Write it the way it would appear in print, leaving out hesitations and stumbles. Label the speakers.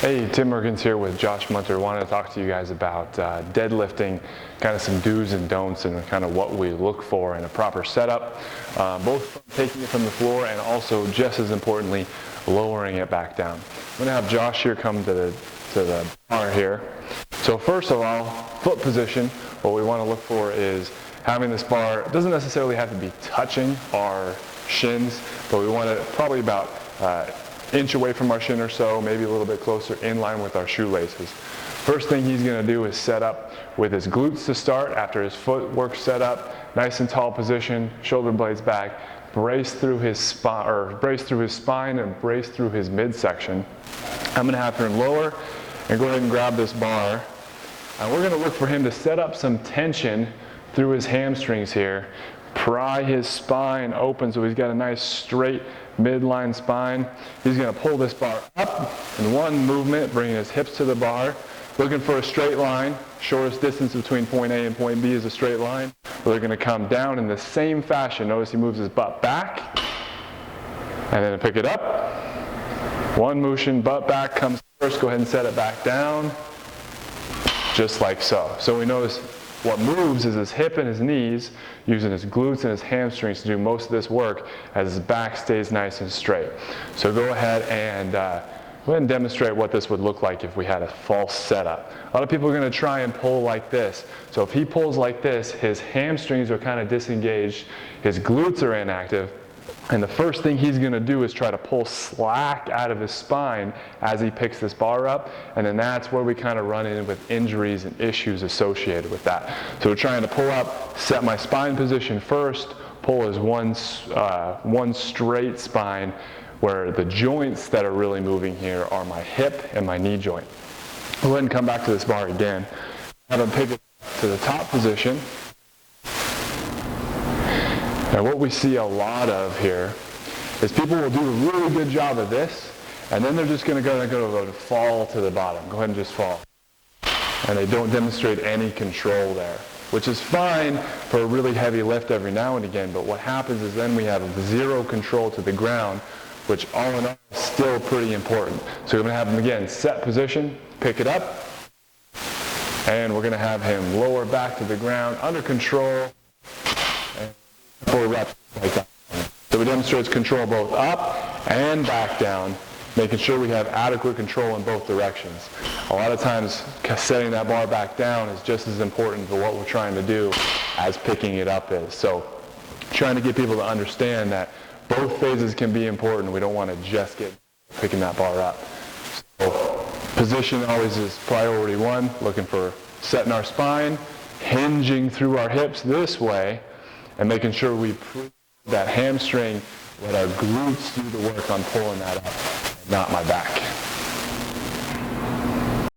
Speaker 1: Hey, Tim Merkins here with Josh Munter. Wanted to talk to you guys about deadlifting, kind of some do's and don'ts and kind of what we look for in a proper setup, both taking it from the floor and also, just as importantly, lowering it back down. I'm going to have Josh here come to the bar here. So first of all, foot position, what we want to look for is having this bar, it doesn't necessarily have to be touching our shins, but we want it probably about inch away from our shin or so, maybe a little bit closer, in line with our shoelaces. First thing he's going to do is set up with his glutes to start. After his footwork set up, nice and tall position, shoulder blades back, brace through his spine, and brace through his midsection. I'm going to have him lower and go ahead and grab this bar. And we're going to look for him to set up some tension through his hamstrings here. Pry his spine open so he's got a nice straight midline spine. He's going to pull this bar up in one movement, bringing his hips to the bar, looking for a straight line. Shortest distance between point A and point B is a straight line. We're going to come down in the same fashion. Notice he moves his butt back and then pick it up. One motion, butt back comes first. Go ahead and set it back down, just like so. So we notice what moves is his hip and his knees, using his glutes and his hamstrings to do most of this work as his back stays nice and straight. So go ahead and demonstrate what this would look like if we had a false setup. A lot of people are going to try and pull like this. So if he pulls like this, his hamstrings are kind of disengaged, his glutes are inactive, and the first thing he's going to do is try to pull slack out of his spine as he picks this bar up, and then that's where we kind of run in with injuries and issues associated with that. So we're trying to pull up, set my spine position first, pull as one straight spine, where the joints that are really moving here are my hip and my knee joint. Go ahead and come back to this bar again. Have him pick it to the top position. And what we see a lot of here is people will do a really good job of this, and then they're just going to fall to the bottom. Go ahead and just fall. And they don't demonstrate any control there, which is fine for a really heavy lift every now and again, but what happens is then we have zero control to the ground, which all in all is still pretty important. So we're going to have him again, set position, pick it up, and we're going to have him lower back to the ground, under control, and 4 reps like that. So we demonstrate control both up and back down, making sure we have adequate control in both directions. A lot of times setting that bar back down is just as important for what we're trying to do as picking it up is. So trying to get people to understand that both phases can be important. We don't want to just get picking that bar up. So position always is priority one, looking for setting our spine, hinging through our hips this way, and making sure we prove that hamstring, let our glutes do the work on pulling that up, not my back.